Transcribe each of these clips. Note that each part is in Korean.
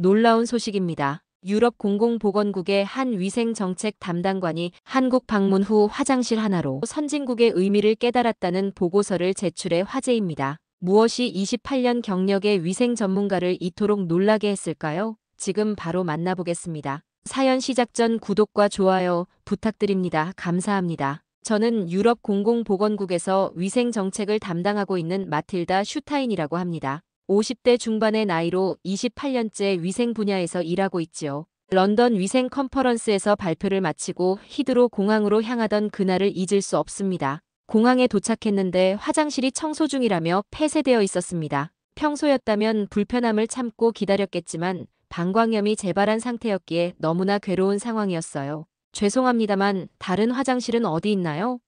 놀라운 소식입니다. 유럽 공공보건국의 한 위생정책 담당관이 한국 방문 후 화장실 하나로 선진국의 의미를 깨달았다는 보고서를 제출해 화제입니다. 무엇이 28년 경력의 위생 전문가를 이토록 놀라게 했을까요? 지금 바로 만나보겠습니다. 사연 시작 전 구독과 좋아요 부탁드립니다. 감사합니다. 저는 유럽 공공보건국에서 위생정책을 담당하고 있는 마틸다 슈타인이라고 합니다. 50대 중반의 나이로 28년째 위생 분야에서 일하고 있지요. 런던 위생 컨퍼런스에서 발표를 마치고 히드로 공항으로 향하던 그날을 잊을 수 없습니다. 공항에 도착했는데 화장실이 청소 중이라며 폐쇄되어 있었습니다. 평소였다면 불편함을 참고 기다렸겠지만 방광염이 재발한 상태였기에 너무나 괴로운 상황이었어요. 죄송합니다만 다른 화장실은 어디 있나요?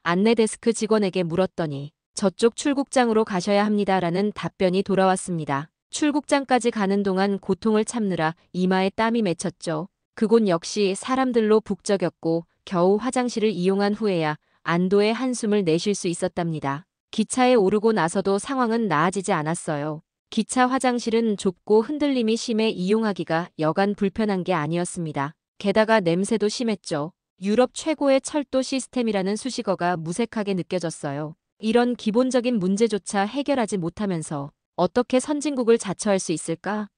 안내 데스크 직원에게 물었더니 저쪽 출국장으로 가셔야 합니다라는 답변이 돌아왔습니다. 출국장까지 가는 동안 고통을 참느라 이마에 땀이 맺혔죠. 그곳 역시 사람들로 북적였고 겨우 화장실을 이용한 후에야 안도의 한숨을 내쉴 수 있었답니다. 기차에 오르고 나서도 상황은 나아지지 않았어요. 기차 화장실은 좁고 흔들림이 심해 이용하기가 여간 불편한 게 아니었습니다. 게다가 냄새도 심했죠. 유럽 최고의 철도 시스템이라는 수식어가 무색하게 느껴졌어요. 이런 기본적인 문제조차 해결하지 못하면서 어떻게 선진국을 자처할 수 있을까?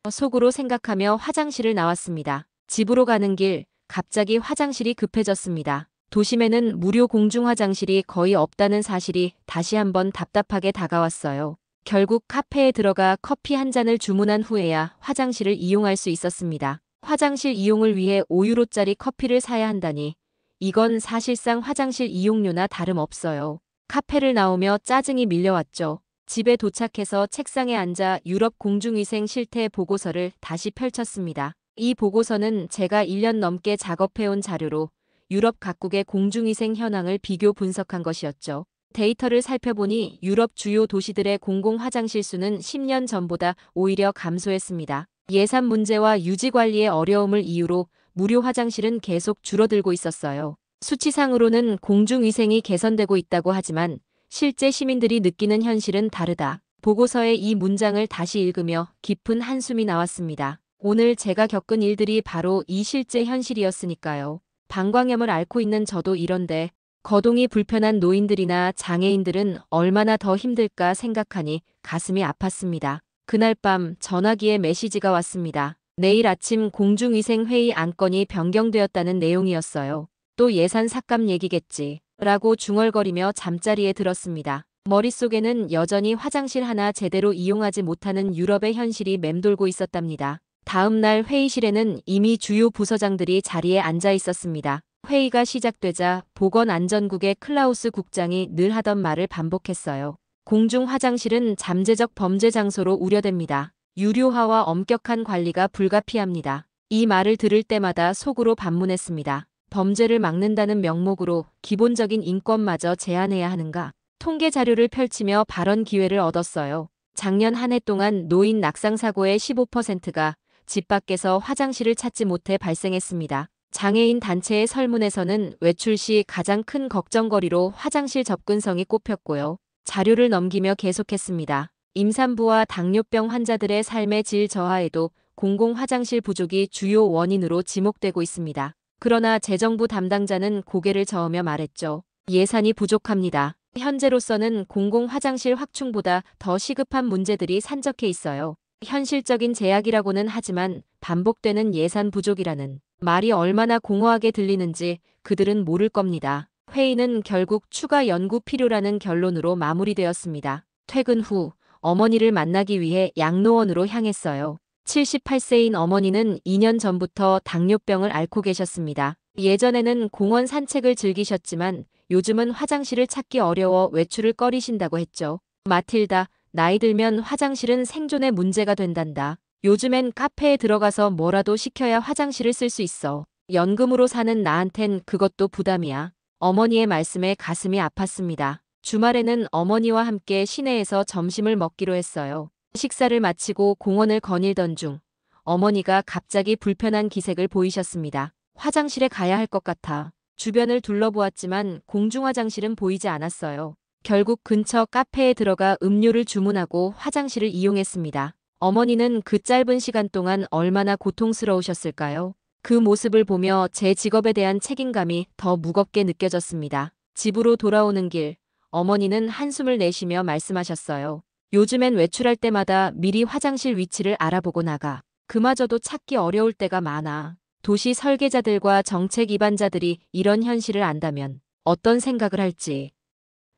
속으로 생각하며 화장실을 나왔습니다. 집으로 가는 길, 갑자기 화장실이 급해졌습니다. 도심에는 무료 공중 화장실이 거의 없다는 사실이 다시 한번 답답하게 다가왔어요. 결국 카페에 들어가 커피 한 잔을 주문한 후에야 화장실을 이용할 수 있었습니다. 화장실 이용을 위해 5유로짜리 커피를 사야 한다니 이건 사실상 화장실 이용료나 다름없어요. 카페를 나오며 짜증이 밀려왔죠. 집에 도착해서 책상에 앉아 유럽 공중위생 실태 보고서를 다시 펼쳤습니다. 이 보고서는 제가 1년 넘게 작업해온 자료로 유럽 각국의 공중위생 현황을 비교 분석한 것이었죠. 데이터를 살펴보니 유럽 주요 도시들의 공공화장실 수는 10년 전보다 오히려 감소했습니다. 예산 문제와 유지관리의 어려움을 이유로 무료 화장실은 계속 줄어들고 있었어요. 수치상으로는 공중위생이 개선되고 있다고 하지만 실제 시민들이 느끼는 현실은 다르다. 보고서의 이 문장을 다시 읽으며 깊은 한숨이 나왔습니다. 오늘 제가 겪은 일들이 바로 이 실제 현실이었으니까요. 방광염을 앓고 있는 저도 이런데 거동이 불편한 노인들이나 장애인들은 얼마나 더 힘들까 생각하니 가슴이 아팠습니다. 그날 밤 전화기에 메시지가 왔습니다. 내일 아침 공중위생회의 안건이 변경되었다는 내용이었어요. 또 예산 삭감 얘기겠지 라고 중얼거리며 잠자리에 들었습니다. 머릿속에는 여전히 화장실 하나 제대로 이용하지 못하는 유럽의 현실이 맴돌고 있었답니다. 다음 날 회의실에는 이미 주요 부서장들이 자리에 앉아 있었습니다. 회의가 시작되자 보건안전국의 클라우스 국장이 늘 하던 말을 반복했어요. 공중 화장실은 잠재적 범죄 장소로 우려됩니다. 유료화와 엄격한 관리가 불가피합니다. 이 말을 들을 때마다 속으로 반문했습니다. 범죄를 막는다는 명목으로 기본적인 인권마저 제한해야 하는가? 통계 자료를 펼치며 발언 기회를 얻었어요. 작년 한 해 동안 노인 낙상 사고의 15%가 집 밖에서 화장실을 찾지 못해 발생했습니다. 장애인 단체의 설문에서는 외출 시 가장 큰 걱정거리로 화장실 접근성이 꼽혔고요. 자료를 넘기며 계속했습니다. 임산부와 당뇨병 환자들의 삶의 질 저하에도 공공 화장실 부족이 주요 원인으로 지목되고 있습니다. 그러나 재정부 담당자는 고개를 저으며 말했죠. 예산이 부족합니다. 현재로서는 공공 화장실 확충보다 더 시급한 문제들이 산적해 있어요. 현실적인 제약이라고는 하지만 반복되는 예산 부족이라는 말이 얼마나 공허하게 들리는지 그들은 모를 겁니다. 회의는 결국 추가 연구 필요라는 결론으로 마무리되었습니다. 퇴근 후 어머니를 만나기 위해 양로원으로 향했어요. 78세인 어머니는 2년 전부터 당뇨병을 앓고 계셨습니다. 예전에는 공원 산책을 즐기셨지만 요즘은 화장실을 찾기 어려워 외출을 꺼리신다고 했죠. 마틸다, 나이 들면 화장실은 생존의 문제가 된단다. 요즘엔 카페에 들어가서 뭐라도 시켜야 화장실을 쓸 수 있어. 연금으로 사는 나한텐 그것도 부담이야. 어머니의 말씀에 가슴이 아팠습니다. 주말에는 어머니와 함께 시내에서 점심을 먹기로 했어요. 식사를 마치고 공원을 거닐던 중 어머니가 갑자기 불편한 기색을 보이셨습니다. 화장실에 가야 할 것 같아. 주변을 둘러보았지만 공중 화장실은 보이지 않았어요. 결국 근처 카페에 들어가 음료를 주문하고 화장실을 이용했습니다. 어머니는 그 짧은 시간 동안 얼마나 고통스러우셨을까요? 그 모습을 보며 제 직업에 대한 책임감이 더 무겁게 느껴졌습니다. 집으로 돌아오는 길, 어머니는 한숨을 내쉬며 말씀하셨어요. 요즘엔 외출할 때마다 미리 화장실 위치를 알아보고 나가. 그마저도 찾기 어려울 때가 많아. 도시 설계자들과 정책 입안자들이 이런 현실을 안다면 어떤 생각을 할지.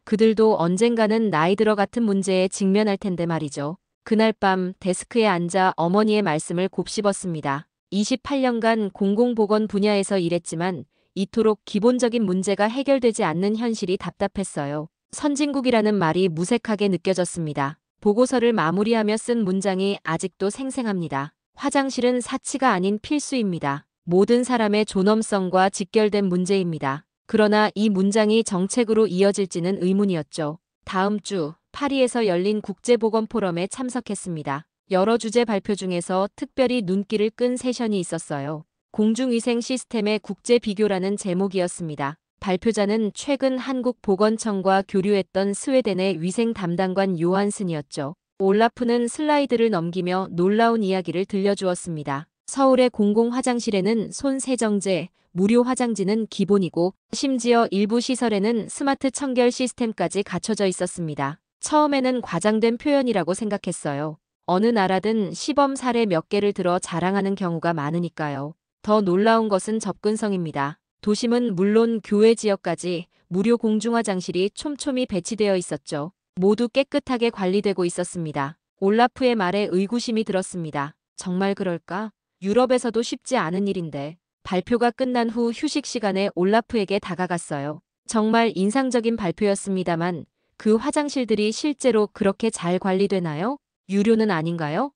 그들도 언젠가는 나이 들어 같은 문제에 직면할 텐데 말이죠. 그날 밤 데스크에 앉아 어머니의 말씀을 곱씹었습니다. 28년간 공공보건 분야에서 일했지만 이토록 기본적인 문제가 해결되지 않는 현실이 답답했어요. 선진국이라는 말이 무색하게 느껴졌습니다. 보고서를 마무리하며 쓴 문장이 아직도 생생합니다. 화장실은 사치가 아닌 필수입니다. 모든 사람의 존엄성과 직결된 문제입니다. 그러나 이 문장이 정책으로 이어질지는 의문이었죠. 다음 주 파리에서 열린 국제보건포럼에 참석했습니다. 여러 주제 발표 중에서 특별히 눈길을 끈 세션이 있었어요. 공중위생 시스템의 국제 비교라는 제목이었습니다. 발표자는 최근 한국보건청과 교류했던 스웨덴의 위생 담당관 요한슨이었죠. 올라프는 슬라이드를 넘기며 놀라운 이야기를 들려주었습니다. 서울의 공공화장실에는 손세정제, 무료 화장지는 기본이고 심지어 일부 시설에는 스마트 청결 시스템까지 갖춰져 있었습니다. 처음에는 과장된 표현이라고 생각했어요. 어느 나라든 시범 사례 몇 개를 들어 자랑하는 경우가 많으니까요. 더 놀라운 것은 접근성입니다. 도심은 물론 교외 지역까지 무료 공중화장실이 촘촘히 배치되어 있었죠. 모두 깨끗하게 관리되고 있었습니다. 올라프의 말에 의구심이 들었습니다. 정말 그럴까? 유럽에서도 쉽지 않은 일인데. 발표가 끝난 후 휴식 시간에 올라프에게 다가갔어요. 정말 인상적인 발표였습니다만 그 화장실들이 실제로 그렇게 잘 관리되나요? 유료는 아닌가요?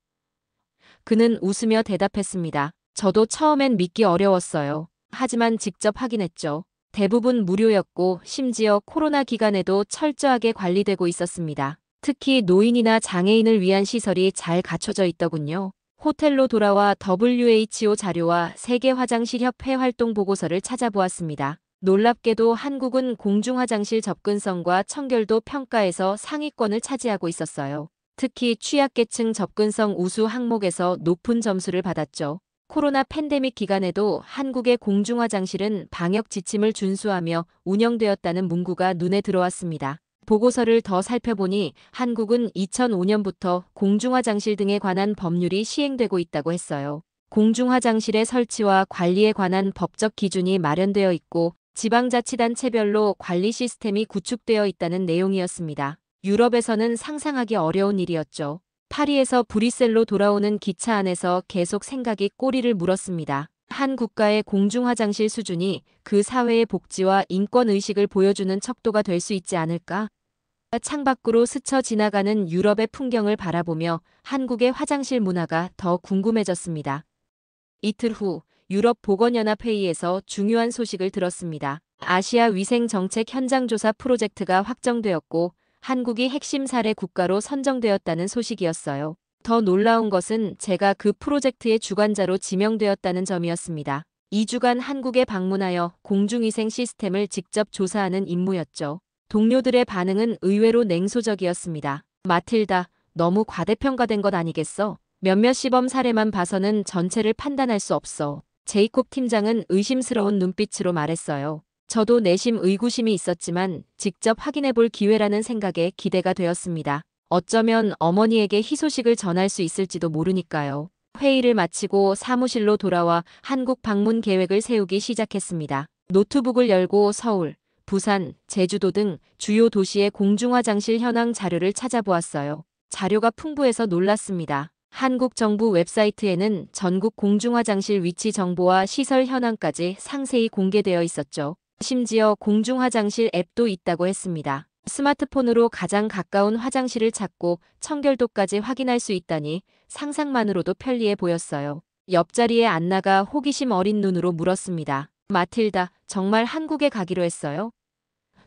그는 웃으며 대답했습니다. 저도 처음엔 믿기 어려웠어요. 하지만 직접 확인했죠. 대부분 무료였고 심지어 코로나 기간에도 철저하게 관리되고 있었습니다. 특히 노인이나 장애인을 위한 시설이 잘 갖춰져 있더군요. 호텔로 돌아와 WHO 자료와 세계화장실협회 활동 보고서를 찾아보았습니다. 놀랍게도 한국은 공중화장실 접근성과 청결도 평가에서 상위권을 차지하고 있었어요. 특히 취약계층 접근성 우수 항목에서 높은 점수를 받았죠. 코로나 팬데믹 기간에도 한국의 공중화장실은 방역 지침을 준수하며 운영되었다는 문구가 눈에 들어왔습니다. 보고서를 더 살펴보니 한국은 2005년부터 공중화장실 등에 관한 법률이 시행되고 있다고 했어요. 공중화장실의 설치와 관리에 관한 법적 기준이 마련되어 있고 지방자치단체별로 관리 시스템이 구축되어 있다는 내용이었습니다. 유럽에서는 상상하기 어려운 일이었죠. 파리에서 브뤼셀로 돌아오는 기차 안에서 계속 생각이 꼬리를 물었습니다. 한 국가의 공중화장실 수준이 그 사회의 복지와 인권의식을 보여주는 척도가 될 수 있지 않을까? 창밖으로 스쳐 지나가는 유럽의 풍경을 바라보며 한국의 화장실 문화가 더 궁금해졌습니다. 이틀 후 유럽 보건연합회의에서 중요한 소식을 들었습니다. 아시아 위생 정책 현장 조사 프로젝트가 확정되었고 한국이 핵심 사례 국가로 선정되었다는 소식이었어요. 더 놀라운 것은 제가 그 프로젝트의 주관자로 지명되었다는 점이었습니다. 2주간 한국에 방문하여 공중위생 시스템을 직접 조사하는 임무였죠. 동료들의 반응은 의외로 냉소적이었습니다. 마틸다, 너무 과대평가된 것 아니겠어? 몇몇 시범 사례만 봐서는 전체를 판단할 수 없어. 제이콥 팀장은 의심스러운 눈빛으로 말했어요. 저도 내심 의구심이 있었지만 직접 확인해 볼 기회라는 생각에 기대가 되었습니다. 어쩌면 어머니에게 희소식을 전할 수 있을지도 모르니까요. 회의를 마치고 사무실로 돌아와 한국 방문 계획을 세우기 시작했습니다. 노트북을 열고 서울, 부산, 제주도 등 주요 도시의 공중화장실 현황 자료를 찾아보았어요. 자료가 풍부해서 놀랐습니다. 한국 정부 웹사이트에는 전국 공중화장실 위치 정보와 시설 현황까지 상세히 공개되어 있었죠. 심지어 공중화장실 앱도 있다고 했습니다. 스마트폰으로 가장 가까운 화장실을 찾고 청결도까지 확인할 수 있다니 상상만으로도 편리해 보였어요. 옆자리에 안나가 호기심 어린 눈으로 물었습니다. 마틸다, 정말 한국에 가기로 했어요?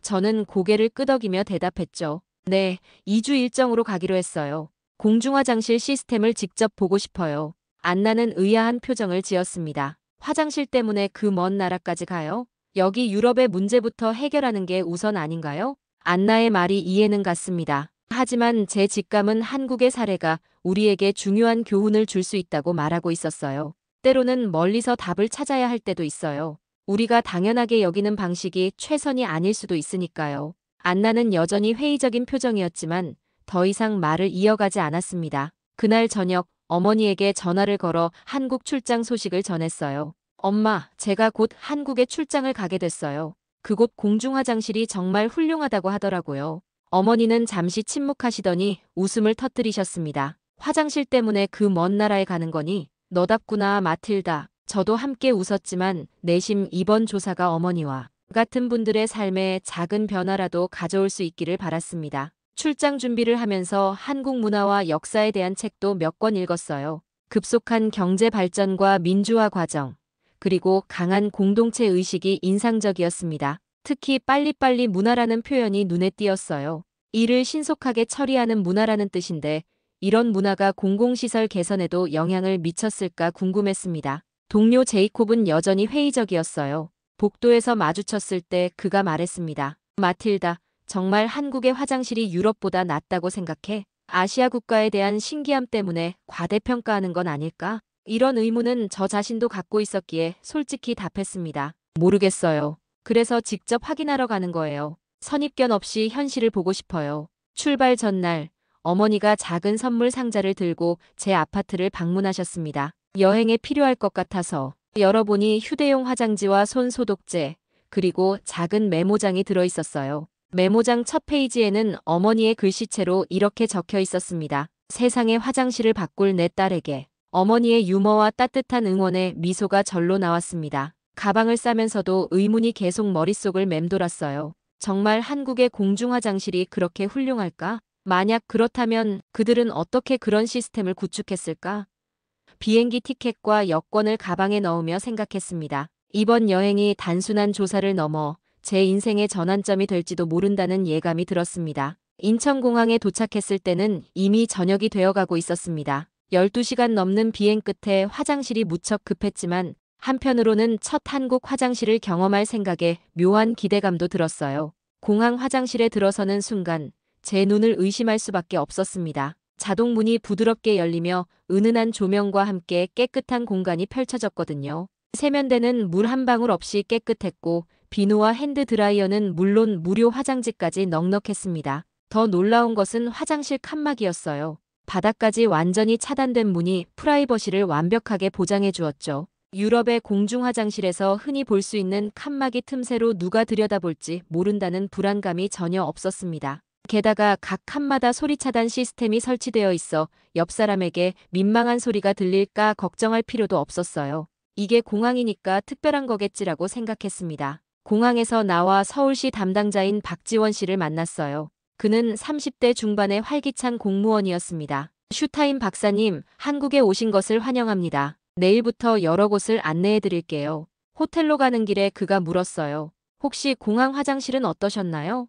저는 고개를 끄덕이며 대답했죠. 네, 2주 일정으로 가기로 했어요. 공중화장실 시스템을 직접 보고 싶어요. 안나는 의아한 표정을 지었습니다. 화장실 때문에 그 먼 나라까지 가요? 여기 유럽의 문제부터 해결하는 게 우선 아닌가요? 안나의 말이 이해는 갔습니다. 하지만 제 직감은 한국의 사례가 우리에게 중요한 교훈을 줄 수 있다고 말하고 있었어요. 때로는 멀리서 답을 찾아야 할 때도 있어요. 우리가 당연하게 여기는 방식이 최선이 아닐 수도 있으니까요. 안나는 여전히 회의적인 표정이었지만 더 이상 말을 이어가지 않았습니다. 그날 저녁 어머니에게 전화를 걸어 한국 출장 소식을 전했어요. 엄마, 제가 곧 한국에 출장을 가게 됐어요. 그곳 공중화장실이 정말 훌륭하다고 하더라고요. 어머니는 잠시 침묵하시더니 웃음을 터뜨리셨습니다. 화장실 때문에 그 먼 나라에 가는 거니? 너답구나, 마틸다. 저도 함께 웃었지만 내심 이번 조사가 어머니와 같은 분들의 삶에 작은 변화라도 가져올 수 있기를 바랐습니다. 출장 준비를 하면서 한국 문화와 역사에 대한 책도 몇 권 읽었어요. 급속한 경제 발전과 민주화 과정, 그리고 강한 공동체 의식이 인상적이었습니다. 특히 빨리빨리 문화라는 표현이 눈에 띄었어요. 일을 신속하게 처리하는 문화라는 뜻인데 이런 문화가 공공시설 개선에도 영향을 미쳤을까 궁금했습니다. 동료 제이콥은 여전히 회의적이었어요. 복도에서 마주쳤을 때 그가 말했습니다. 마틸다, 정말 한국의 화장실이 유럽보다 낫다고 생각해? 아시아 국가에 대한 신기함 때문에 과대평가하는 건 아닐까? 이런 의문은 저 자신도 갖고 있었기에 솔직히 답했습니다. 모르겠어요. 그래서 직접 확인하러 가는 거예요. 선입견 없이 현실을 보고 싶어요. 출발 전날 어머니가 작은 선물 상자를 들고 제 아파트를 방문하셨습니다. 여행에 필요할 것 같아서 열어보니 휴대용 화장지와 손 소독제, 그리고 작은 메모장이 들어있었어요. 메모장 첫 페이지에는 어머니의 글씨체로 이렇게 적혀 있었습니다. 세상의 화장실을 바꿀 내 딸에게. 어머니의 유머와 따뜻한 응원에 미소가 절로 나왔습니다. 가방을 싸면서도 의문이 계속 머릿속을 맴돌았어요. 정말 한국의 공중화장실이 그렇게 훌륭할까? 만약 그렇다면 그들은 어떻게 그런 시스템을 구축했을까? 비행기 티켓과 여권을 가방에 넣으며 생각했습니다. 이번 여행이 단순한 조사를 넘어 제 인생의 전환점이 될지도 모른다는 예감이 들었습니다. 인천공항에 도착했을 때는 이미 저녁이 되어가고 있었습니다. 12시간 넘는 비행 끝에 화장실이 무척 급했지만 한편으로는 첫 한국 화장실을 경험할 생각에 묘한 기대감도 들었어요. 공항 화장실에 들어서는 순간 제 눈을 의심할 수밖에 없었습니다. 자동 문이 부드럽게 열리며 은은한 조명과 함께 깨끗한 공간이 펼쳐졌거든요. 세면대는 물 한 방울 없이 깨끗했고 비누와 핸드드라이어는 물론 무료 화장지까지 넉넉했습니다. 더 놀라운 것은 화장실 칸막이였어요. 바닥까지 완전히 차단된 문이 프라이버시를 완벽하게 보장해 주었죠. 유럽의 공중화장실에서 흔히 볼 수 있는 칸막이 틈새로 누가 들여다볼지 모른다는 불안감이 전혀 없었습니다. 게다가 각 칸마다 소리 차단 시스템이 설치되어 있어 옆 사람에게 민망한 소리가 들릴까 걱정할 필요도 없었어요. 이게 공항이니까 특별한 거겠지라고 생각했습니다. 공항에서 나와 서울시 담당자인 박지원 씨를 만났어요. 그는 30대 중반의 활기찬 공무원이었습니다. 슈타인 박사님, 한국에 오신 것을 환영합니다. 내일부터 여러 곳을 안내해 드릴게요. 호텔로 가는 길에 그가 물었어요. 혹시 공항 화장실은 어떠셨나요?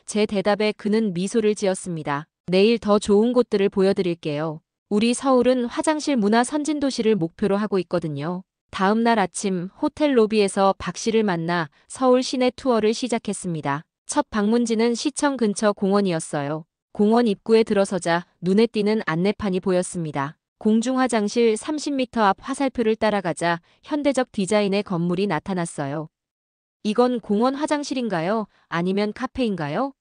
제 대답에 그는 미소를 지었습니다. 내일 더 좋은 곳들을 보여드릴게요. 우리 서울은 화장실 문화 선진도시를 목표로 하고 있거든요. 다음 날 아침 호텔 로비에서 박 씨를 만나 서울 시내 투어를 시작했습니다. 첫 방문지는 시청 근처 공원이었어요. 공원 입구에 들어서자 눈에 띄는 안내판이 보였습니다. 공중화장실 30m 앞 화살표를 따라가자 현대적 디자인의 건물이 나타났어요. 이건 공원 화장실인가요? 아니면 카페인가요?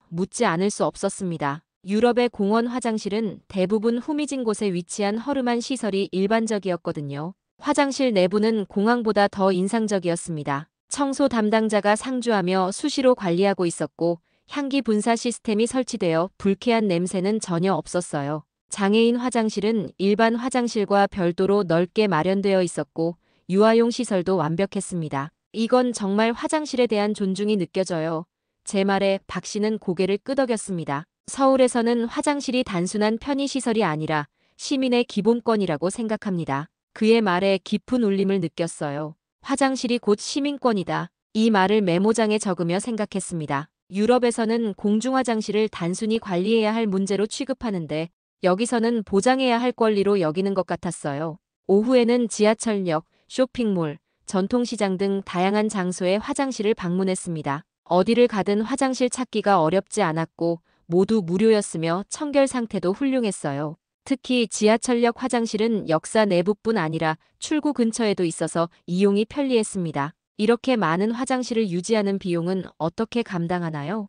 묻지 않을 수 없었습니다. 유럽의 공원 화장실은 대부분 후미진 곳에 위치한 허름한 시설이 일반적이었거든요. 화장실 내부는 공항보다 더 인상적이었습니다. 청소 담당자가 상주하며 수시로 관리하고 있었고 향기 분사 시스템이 설치되어 불쾌한 냄새는 전혀 없었어요. 장애인 화장실은 일반 화장실과 별도로 넓게 마련되어 있었고 유아용 시설도 완벽했습니다. 이건 정말 화장실에 대한 존중이 느껴져요. 제 말에 박 씨는 고개를 끄덕였습니다. 서울에서는 화장실이 단순한 편의시설이 아니라 시민의 기본권이라고 생각합니다. 그의 말에 깊은 울림을 느꼈어요. 화장실이 곧 시민권이다. 이 말을 메모장에 적으며 생각했습니다. 유럽에서는 공중화장실을 단순히 관리해야 할 문제로 취급하는데 여기서는 보장해야 할 권리로 여기는 것 같았어요. 오후에는 지하철역, 쇼핑몰, 전통시장 등 다양한 장소에 화장실을 방문했습니다. 어디를 가든 화장실 찾기가 어렵지 않았고 모두 무료였으며 청결 상태도 훌륭했어요. 특히 지하철역 화장실은 역사 내부뿐 아니라 출구 근처에도 있어서 이용이 편리했습니다. 이렇게 많은 화장실을 유지하는 비용은 어떻게 감당하나요?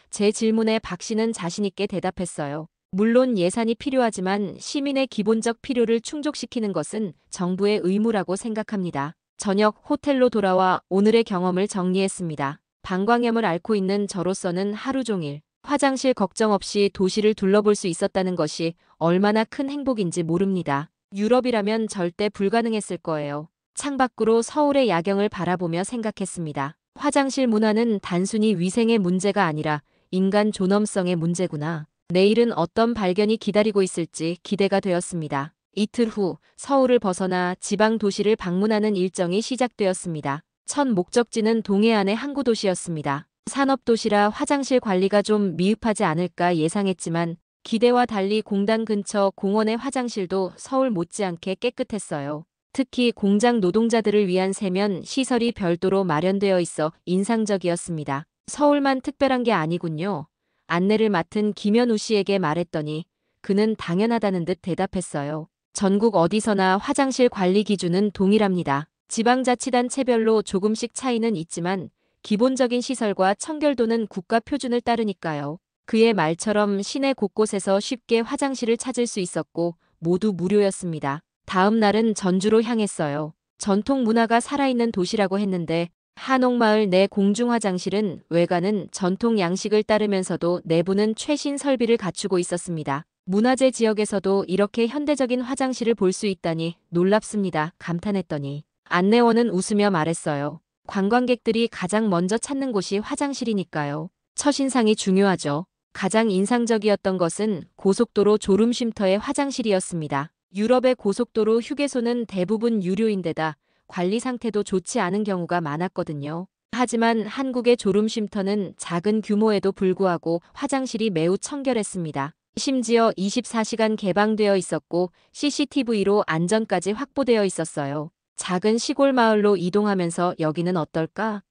제 질문에 박 씨는 자신있게 대답했어요. 물론 예산이 필요하지만 시민의 기본적 필요를 충족시키는 것은 정부의 의무라고 생각합니다. 저녁 호텔로 돌아와 오늘의 경험을 정리했습니다. 방광염을 앓고 있는 저로서는 하루 종일 화장실 걱정 없이 도시를 둘러볼 수 있었다는 것이 얼마나 큰 행복인지 모릅니다. 유럽이라면 절대 불가능했을 거예요. 창밖으로 서울의 야경을 바라보며 생각했습니다. 화장실 문화는 단순히 위생의 문제가 아니라 인간 존엄성의 문제구나. 내일은 어떤 발견이 기다리고 있을지 기대가 되었습니다. 이틀 후 서울을 벗어나 지방 도시를 방문하는 일정이 시작되었습니다. 첫 목적지는 동해안의 항구 도시였습니다. 산업도시라 화장실 관리가 좀 미흡하지 않을까 예상했지만 기대와 달리 공단 근처 공원의 화장실도 서울 못지않게 깨끗했어요. 특히 공장 노동자들을 위한 세면 시설이 별도로 마련되어 있어 인상적이었습니다. 서울만 특별한 게 아니군요. 안내를 맡은 김현우 씨에게 말했더니 그는 당연하다는 듯 대답했어요. 전국 어디서나 화장실 관리 기준은 동일합니다. 지방자치단체별로 조금씩 차이는 있지만 기본적인 시설과 청결도는 국가 표준을 따르니까요. 그의 말처럼 시내 곳곳에서 쉽게 화장실을 찾을 수 있었고 모두 무료였습니다. 다음 날은 전주로 향했어요. 전통 문화가 살아있는 도시라고 했는데 한옥마을 내 공중화장실은 외관은 전통 양식을 따르면서도 내부는 최신 설비를 갖추고 있었습니다. 문화재 지역에서도 이렇게 현대적인 화장실을 볼 수 있다니 놀랍습니다. 감탄했더니 안내원은 웃으며 말했어요. 관광객들이 가장 먼저 찾는 곳이 화장실이니까요. 첫인상이 중요하죠. 가장 인상적이었던 것은 고속도로 졸음쉼터의 화장실이었습니다. 유럽의 고속도로 휴게소는 대부분 유료인데다 관리 상태도 좋지 않은 경우가 많았거든요. 하지만 한국의 졸음쉼터는 작은 규모에도 불구하고 화장실이 매우 청결했습니다. 심지어 24시간 개방되어 있었고 CCTV로 안전까지 확보되어 있었어요. 작은 시골 마을로 이동하면서 여기는 어떨까?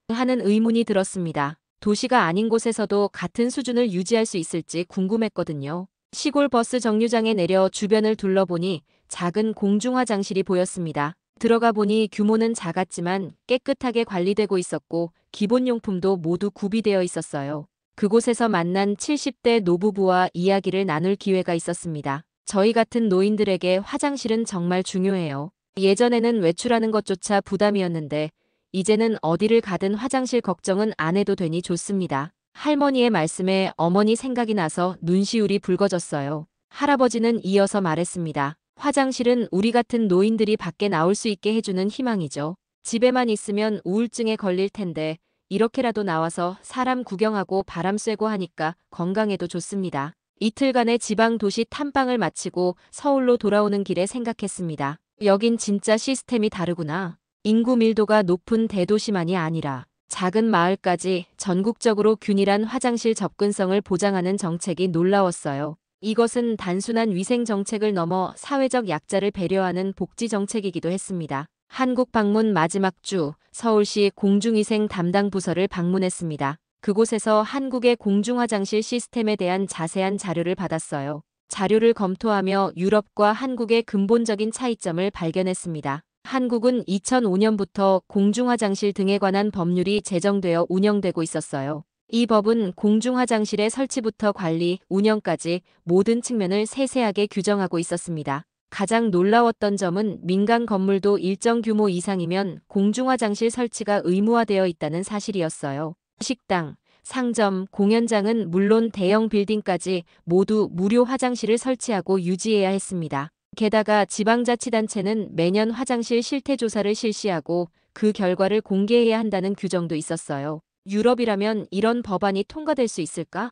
하는 의문이 들었습니다. 도시가 아닌 곳에서도 같은 수준을 유지할 수 있을지 궁금했거든요. 시골 버스 정류장에 내려 주변을 둘러보니 작은 공중화장실이 보였습니다. 들어가 보니 규모는 작았지만 깨끗하게 관리되고 있었고 기본용품도 모두 구비되어 있었어요. 그곳에서 만난 70대 노부부와 이야기를 나눌 기회가 있었습니다. 저희 같은 노인들에게 화장실은 정말 중요해요. 예전에는 외출하는 것조차 부담이었는데 이제는 어디를 가든 화장실 걱정은 안 해도 되니 좋습니다. 할머니의 말씀에 어머니 생각이 나서 눈시울이 붉어졌어요. 할아버지는 이어서 말했습니다. 화장실은 우리 같은 노인들이 밖에 나올 수 있게 해주는 희망이죠. 집에만 있으면 우울증에 걸릴 텐데 이렇게라도 나와서 사람 구경하고 바람 쐬고 하니까 건강에도 좋습니다. 이틀간의 지방 도시 탐방을 마치고 서울로 돌아오는 길에 생각했습니다. 여긴 진짜 시스템이 다르구나. 인구 밀도가 높은 대도시만이 아니라 작은 마을까지 전국적으로 균일한 화장실 접근성을 보장하는 정책이 놀라웠어요. 이것은 단순한 위생 정책을 넘어 사회적 약자를 배려하는 복지 정책이기도 했습니다. 한국 방문 마지막 주 서울시 공중위생 담당 부서를 방문했습니다. 그곳에서 한국의 공중화장실 시스템에 대한 자세한 자료를 받았어요. 자료를 검토하며 유럽과 한국의 근본적인 차이점을 발견했습니다. 한국은 2005년부터 공중화장실 등에 관한 법률이 제정되어 운영되고 있었어요. 이 법은 공중화장실의 설치부터 관리, 운영까지 모든 측면을 세세하게 규정하고 있었습니다. 가장 놀라웠던 점은 민간 건물도 일정 규모 이상이면 공중화장실 설치가 의무화되어 있다는 사실이었어요. 식당, 상점, 공연장은 물론 대형 빌딩까지 모두 무료 화장실을 설치하고 유지해야 했습니다. 게다가 지방자치단체는 매년 화장실 실태조사를 실시하고 그 결과를 공개해야 한다는 규정도 있었어요. 유럽이라면 이런 법안이 통과될 수 있을까?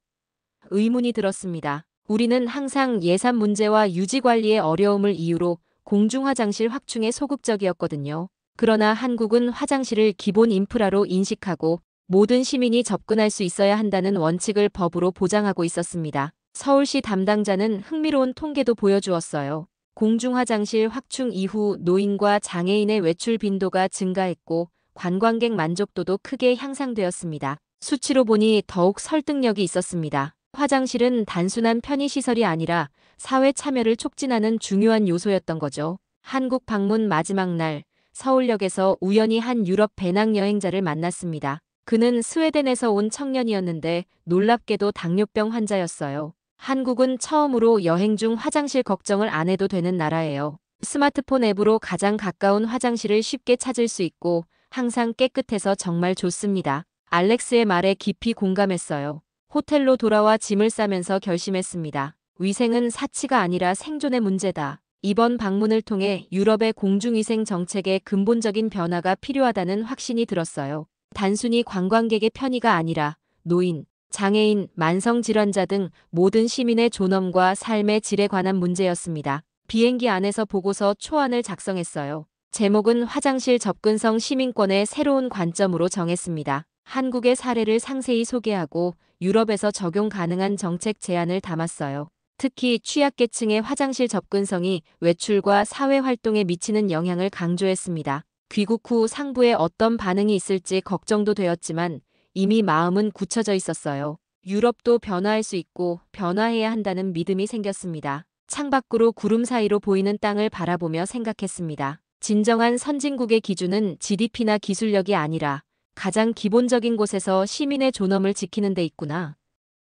의문이 들었습니다. 우리는 항상 예산 문제와 유지관리의 어려움을 이유로 공중화장실 확충에 소극적이었거든요. 그러나 한국은 화장실을 기본 인프라로 인식하고 모든 시민이 접근할 수 있어야 한다는 원칙을 법으로 보장하고 있었습니다. 서울시 담당자는 흥미로운 통계도 보여주었어요. 공중화장실 확충 이후 노인과 장애인의 외출 빈도가 증가했고 관광객 만족도도 크게 향상되었습니다. 수치로 보니 더욱 설득력이 있었습니다. 화장실은 단순한 편의시설이 아니라 사회 참여를 촉진하는 중요한 요소였던 거죠. 한국 방문 마지막 날, 서울역에서 우연히 한 유럽 배낭여행자를 만났습니다. 그는 스웨덴에서 온 청년이었는데 놀랍게도 당뇨병 환자였어요. 한국은 처음으로 여행 중 화장실 걱정을 안 해도 되는 나라예요. 스마트폰 앱으로 가장 가까운 화장실을 쉽게 찾을 수 있고 항상 깨끗해서 정말 좋습니다. 알렉스의 말에 깊이 공감했어요. 호텔로 돌아와 짐을 싸면서 결심했습니다. 위생은 사치가 아니라 생존의 문제다. 이번 방문을 통해 유럽의 공중위생 정책에 근본적인 변화가 필요하다는 확신이 들었어요. 단순히 관광객의 편의가 아니라 노인, 장애인, 만성질환자 등 모든 시민의 존엄과 삶의 질에 관한 문제였습니다. 비행기 안에서 보고서 초안을 작성했어요. 제목은 화장실 접근성 시민권의 새로운 관점으로 정했습니다. 한국의 사례를 상세히 소개하고 유럽에서 적용 가능한 정책 제안을 담았어요. 특히 취약계층의 화장실 접근성이 외출과 사회활동에 미치는 영향을 강조했습니다. 귀국 후 상부에 어떤 반응이 있을지 걱정도 되었지만 이미 마음은 굳혀져 있었어요. 유럽도 변화할 수 있고 변화해야 한다는 믿음이 생겼습니다. 창밖으로 구름 사이로 보이는 땅을 바라보며 생각했습니다. 진정한 선진국의 기준은 GDP나 기술력이 아니라 가장 기본적인 곳에서 시민의 존엄을 지키는 데 있구나.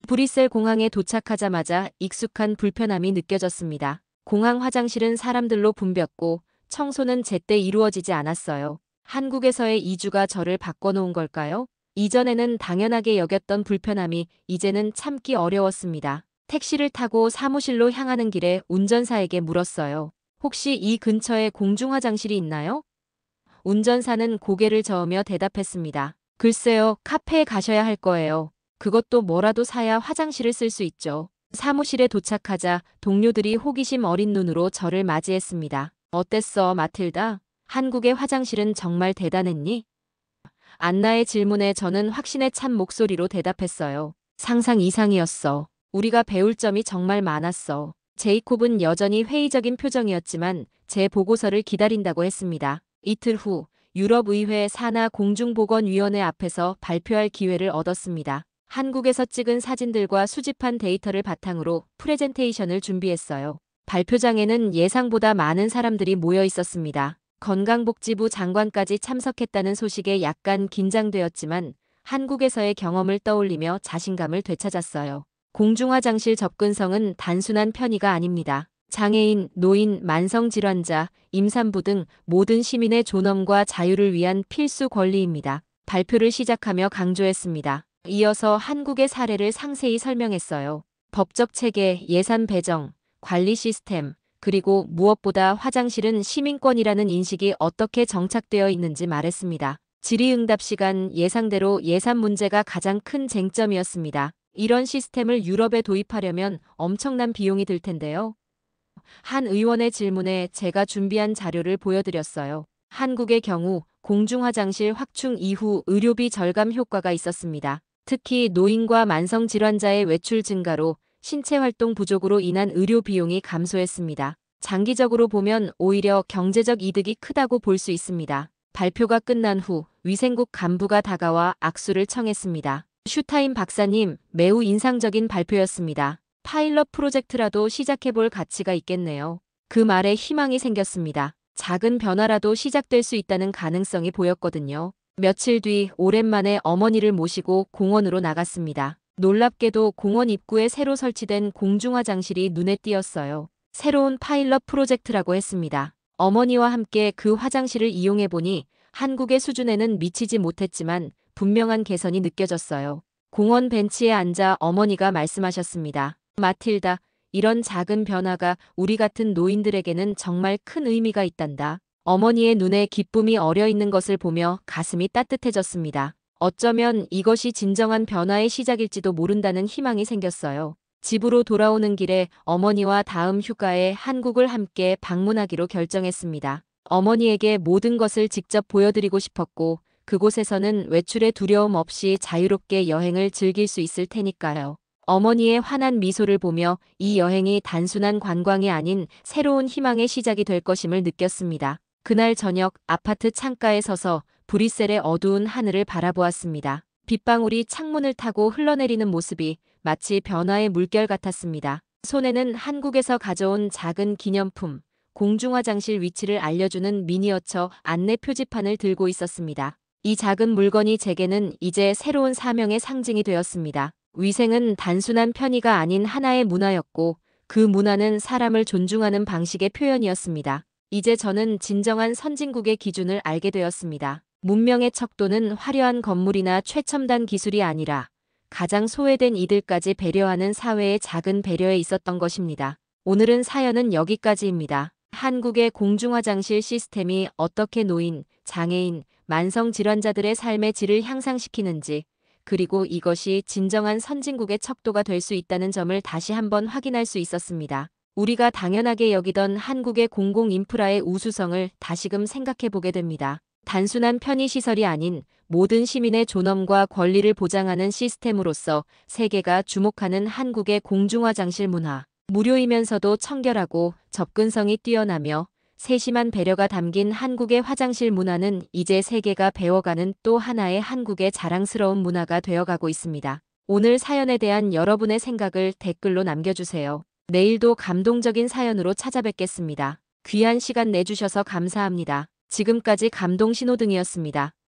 브뤼셀 공항에 도착하자마자 익숙한 불편함이 느껴졌습니다. 공항 화장실은 사람들로 붐볐고 청소는 제때 이루어지지 않았어요. 한국에서의 2주가 저를 바꿔놓은 걸까요? 이전에는 당연하게 여겼던 불편함이 이제는 참기 어려웠습니다. 택시를 타고 사무실로 향하는 길에 운전사에게 물었어요. 혹시 이 근처에 공중화장실이 있나요? 운전사는 고개를 저으며 대답했습니다. 글쎄요, 카페에 가셔야 할 거예요. 그것도 뭐라도 사야 화장실을 쓸 수 있죠. 사무실에 도착하자 동료들이 호기심 어린 눈으로 저를 맞이했습니다. 어땠어, 마틸다? 한국의 화장실은 정말 대단했니? 안나의 질문에 저는 확신에 찬 목소리로 대답했어요. 상상 이상이었어. 우리가 배울 점이 정말 많았어. 제이콥은 여전히 회의적인 표정이었지만 제 보고서를 기다린다고 했습니다. 이틀 후 유럽의회 산하 공중보건위원회 앞에서 발표할 기회를 얻었습니다. 한국에서 찍은 사진들과 수집한 데이터를 바탕으로 프레젠테이션을 준비했어요. 발표장에는 예상보다 많은 사람들이 모여 있었습니다. 건강복지부 장관까지 참석했다는 소식에 약간 긴장되었지만 한국에서의 경험을 떠올리며 자신감을 되찾았어요. 공중화장실 접근성은 단순한 편의가 아닙니다. 장애인, 노인, 만성질환자, 임산부 등 모든 시민의 존엄과 자유를 위한 필수 권리입니다. 발표를 시작하며 강조했습니다. 이어서 한국의 사례를 상세히 설명했어요. 법적 체계, 예산 배정, 관리 시스템, 그리고 무엇보다 화장실은 시민권이라는 인식이 어떻게 정착되어 있는지 말했습니다. 질의응답 시간 예상대로 예산 문제가 가장 큰 쟁점이었습니다. 이런 시스템을 유럽에 도입하려면 엄청난 비용이 들 텐데요. 한 의원의 질문에 제가 준비한 자료를 보여드렸어요. 한국의 경우 공중화장실 확충 이후 의료비 절감 효과가 있었습니다. 특히 노인과 만성질환자의 외출 증가로 신체활동 부족으로 인한 의료 비용이 감소했습니다. 장기적으로 보면 오히려 경제적 이득이 크다고 볼 수 있습니다. 발표가 끝난 후 위생국 간부가 다가와 악수를 청했습니다. 슈타인 박사님, 매우 인상적인 발표였습니다. 파일럿 프로젝트라도 시작해볼 가치가 있겠네요. 그 말에 희망이 생겼습니다. 작은 변화라도 시작될 수 있다는 가능성이 보였거든요. 며칠 뒤 오랜만에 어머니를 모시고 공원으로 나갔습니다. 놀랍게도 공원 입구에 새로 설치된 공중화장실이 눈에 띄었어요. 새로운 파일럿 프로젝트라고 했습니다. 어머니와 함께 그 화장실을 이용해보니 한국의 수준에는 미치지 못했지만 분명한 개선이 느껴졌어요. 공원 벤치에 앉아 어머니가 말씀하셨습니다. 마틸다, 이런 작은 변화가 우리 같은 노인들에게는 정말 큰 의미가 있단다. 어머니의 눈에 기쁨이 어려 있는 것을 보며 가슴이 따뜻해졌습니다. 어쩌면 이것이 진정한 변화의 시작일지도 모른다는 희망이 생겼어요. 집으로 돌아오는 길에 어머니와 다음 휴가에 한국을 함께 방문하기로 결정했습니다. 어머니에게 모든 것을 직접 보여드리고 싶었고 그곳에서는 외출의 두려움 없이 자유롭게 여행을 즐길 수 있을 테니까요. 어머니의 환한 미소를 보며 이 여행이 단순한 관광이 아닌 새로운 희망의 시작이 될 것임을 느꼈습니다. 그날 저녁 아파트 창가에 서서 브뤼셀의 어두운 하늘을 바라보았습니다. 빗방울이 창문을 타고 흘러내리는 모습이 마치 변화의 물결 같았습니다. 손에는 한국에서 가져온 작은 기념품, 공중화장실 위치를 알려주는 미니어처 안내 표지판을 들고 있었습니다. 이 작은 물건이 제게는 이제 새로운 사명의 상징이 되었습니다. 위생은 단순한 편의가 아닌 하나의 문화였고, 그 문화는 사람을 존중하는 방식의 표현이었습니다. 이제 저는 진정한 선진국의 기준을 알게 되었습니다. 문명의 척도는 화려한 건물이나 최첨단 기술이 아니라 가장 소외된 이들까지 배려하는 사회의 작은 배려에 있었던 것입니다. 오늘은 사연은 여기까지입니다. 한국의 공중화장실 시스템이 어떻게 노인, 장애인, 만성질환자들의 삶의 질을 향상시키는지, 그리고 이것이 진정한 선진국의 척도가 될 수 있다는 점을 다시 한번 확인할 수 있었습니다. 우리가 당연하게 여기던 한국의 공공 인프라의 우수성을 다시금 생각해 보게 됩니다. 단순한 편의시설이 아닌 모든 시민의 존엄과 권리를 보장하는 시스템으로서 세계가 주목하는 한국의 공중화장실 문화. 무료이면서도 청결하고 접근성이 뛰어나며 세심한 배려가 담긴 한국의 화장실 문화는 이제 세계가 배워가는 또 하나의 한국의 자랑스러운 문화가 되어가고 있습니다. 오늘 사연에 대한 여러분의 생각을 댓글로 남겨주세요. 내일도 감동적인 사연으로 찾아뵙겠습니다. 귀한 시간 내주셔서 감사합니다. 지금까지 감동신호등이었습니다.